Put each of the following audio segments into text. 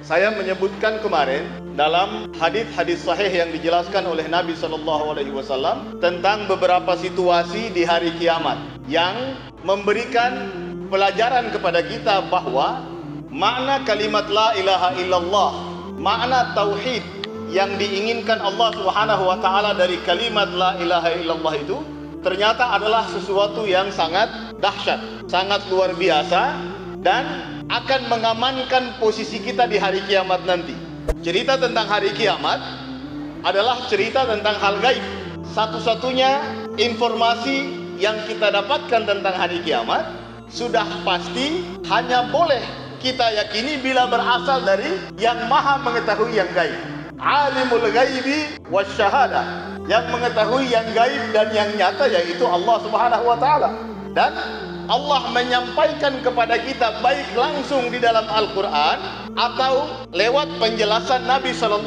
Saya menyebutkan kemarin dalam hadis-hadis sahih yang dijelaskan oleh Nabi SAW tentang beberapa situasi di hari kiamat yang memberikan pelajaran kepada kita bahwa makna kalimat la ilaha illallah, makna tauhid yang diinginkan Allah Subhanahu wa taala dari kalimat la ilaha illallah itu ternyata adalah sesuatu yang sangat dahsyat, sangat luar biasa, dan akan mengamankan posisi kita di hari kiamat nanti. Cerita tentang hari kiamat adalah cerita tentang hal gaib. Satu-satunya informasi yang kita dapatkan tentang hari kiamat sudah pasti hanya boleh kita yakini bila berasal dari yang maha mengetahui yang gaib. Alimul ghaibi wasyahadah, yang mengetahui yang gaib dan yang nyata, yaitu Allah Subhanahu wa taala. Dan Allah menyampaikan kepada kita baik langsung di dalam Al-Quran atau lewat penjelasan Nabi SAW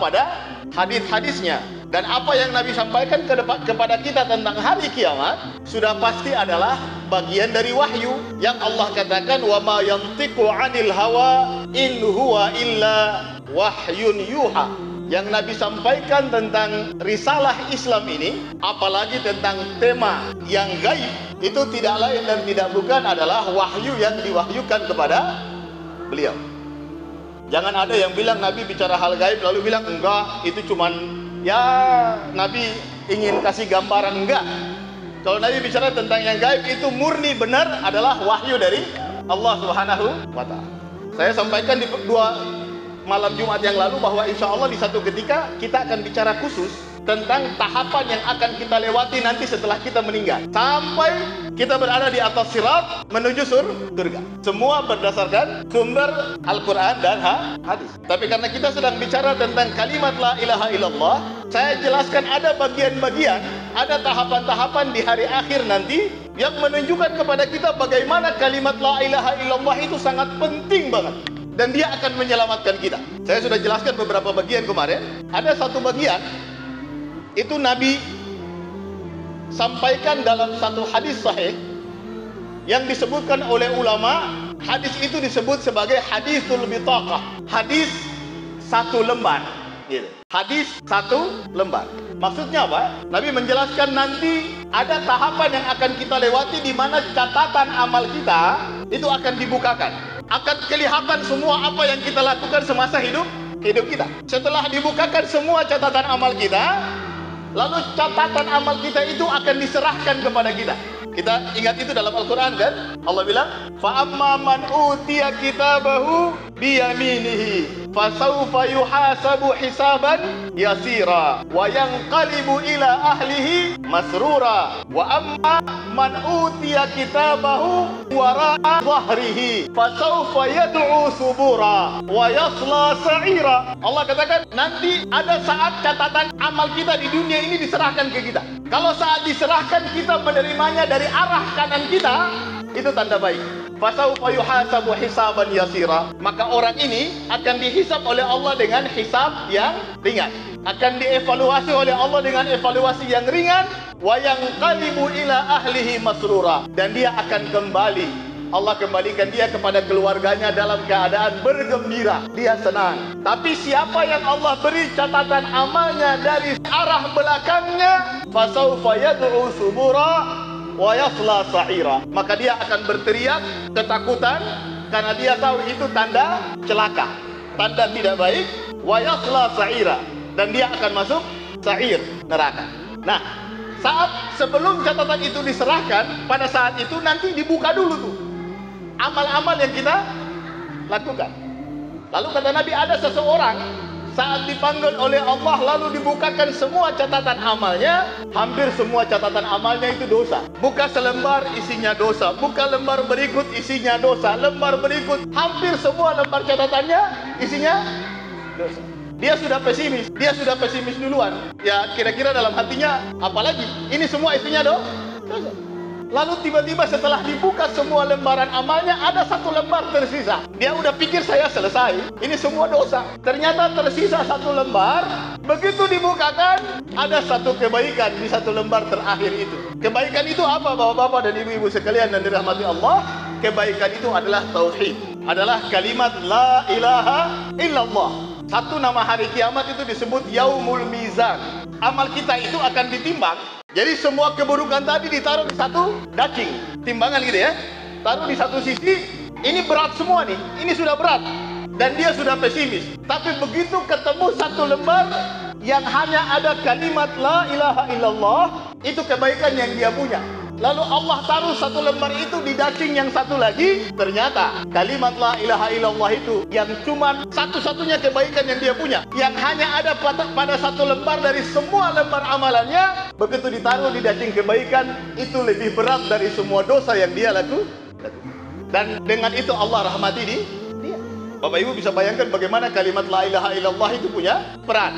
pada hadis-hadisnya. Dan apa yang Nabi sampaikan kepada kita tentang hari kiamat sudah pasti adalah bagian dari wahyu yang Allah katakan wa ma yantiqu 'anil hawa in huwa illa wahyun yuha. Yang Nabi sampaikan tentang risalah Islam ini, apalagi tentang tema yang gaib, itu tidak lain dan tidak bukan adalah wahyu yang diwahyukan kepada beliau. Jangan ada yang bilang Nabi bicara hal gaib lalu bilang enggak, itu cuman ya Nabi ingin kasih gambaran. Enggak. Kalau Nabi bicara tentang yang gaib itu murni benar adalah wahyu dari Allah Subhanahu wa taala. Saya sampaikan di malam Jumat yang lalu bahwa insya Allah di satu ketika kita akan bicara khusus tentang tahapan yang akan kita lewati nanti setelah kita meninggal sampai kita berada di atas sirat menuju surga. Semua berdasarkan sumber Al-Quran dan hadis. Tapi karena kita sedang bicara tentang kalimat la ilaha illallah, saya jelaskan ada bagian-bagian, ada tahapan-tahapan di hari akhir nanti yang menunjukkan kepada kita bagaimana kalimat la ilaha illallah itu sangat penting banget. Dan dia akan menyelamatkan kita. Saya sudah jelaskan beberapa bagian kemarin. Ada satu bagian itu Nabi sampaikan dalam satu hadis sahih yang disebutkan oleh ulama. Hadis itu disebut sebagai hadisul bitaqah, hadis satu lembar gitu. Hadis satu lembar. Maksudnya apa? Nabi menjelaskan nanti ada tahapan yang akan kita lewati di mana catatan amal kita itu akan dibukakan. Akan kelihatan semua apa yang kita lakukan semasa hidup kita. Setelah dibukakan semua catatan amal kita, lalu catatan amal kita itu akan diserahkan kepada kita. Kita ingat itu dalam Al-Quran kan? Allah bilang, فَأَمَّا مَنْ أُوتِيَ كِتَابَهُ بِيَمِينِهِ فَسَوْفَ يُحَاسَبُ حِسَابًا يَسِيرًا وَيَنْقَلِبُ إِلَى أَهْلِهِ مَسْرُورًا وَأَمَّا مَنْ أُوتِيَ كِتَابَهُ وَرَاءَ ظَهْرِهِ فَسَوْفَ يَدْعُو ثُبُورًا وَيَصْلَى سَعِيرًا. Allah katakan nanti ada saat catatan amal kita di dunia ini diserahkan ke kita. Kalau saat diserahkan kita menerimanya dari arah kanan kita, itu tanda baik. Fasawfa yuhasabu hisaban yasira. Maka orang ini akan dihisab oleh Allah dengan hisab yang ringan. Akan dievaluasi oleh Allah dengan evaluasi yang ringan. Wa yanqalibu ila ahlihi masrura. Dan dia akan kembali. Allah kembalikan dia kepada keluarganya dalam keadaan bergembira. Dia senang. Tapi siapa yang Allah beri catatan amalnya dari arah belakangnya, fasawfa yad'u subura wa yasla sa'ira. Maka dia akan berteriak ketakutan karena dia tahu itu tanda celaka, tanda tidak baik. Wa yasla sa'ira, dan dia akan masuk sa'ir, neraka. Nah, saat sebelum catatan itu diserahkan, pada saat itu nanti dibuka dulu tuh amal-amal yang kita lakukan. Lalu kata Nabi, ada seseorang saat dipanggil oleh Allah lalu dibukakan semua catatan amalnya, hampir semua catatan amalnya itu dosa. Buka selembar isinya dosa, buka lembar berikut isinya dosa, lembar berikut hampir semua lembar catatannya isinya dosa. Dia sudah pesimis duluan. Ya kira-kira dalam hatinya, apalagi ini semua isinya dosa. Lalu tiba-tiba setelah dibuka semua lembaran amalnya, ada satu lembar tersisa. Dia udah pikir saya selesai, ini semua dosa. Ternyata tersisa satu lembar. Begitu dibukakan, ada satu kebaikan di satu lembar terakhir itu. Kebaikan itu apa, bapak-bapak dan ibu-ibu sekalian dan dirahmati Allah? Kebaikan itu adalah tauhid. adalah kalimat la ilaha illallah. Satu nama hari kiamat itu disebut yaumul mizan. Amal kita itu akan ditimbang. Jadi semua keburukan tadi ditaruh di satu daging, timbangan gitu ya. Taruh di satu sisi, ini berat semua nih, ini sudah berat. Dan dia sudah pesimis. Tapi begitu ketemu satu lembar yang hanya ada kalimat la ilaha illallah, itu kebaikan yang dia punya. Lalu Allah taruh satu lembar itu di daging yang satu lagi. Ternyata kalimat la ilaha illallah itu yang cuma satu-satunya kebaikan yang dia punya, yang hanya ada pada satu lembar dari semua lembar amalannya. Begitu ditaruh di daging kebaikan, itu lebih berat dari semua dosa yang dia lakukan. Dan dengan itu Allah rahmati dia. Bapak Ibu bisa bayangkan bagaimana kalimat la ilaha illallah itu punya peran.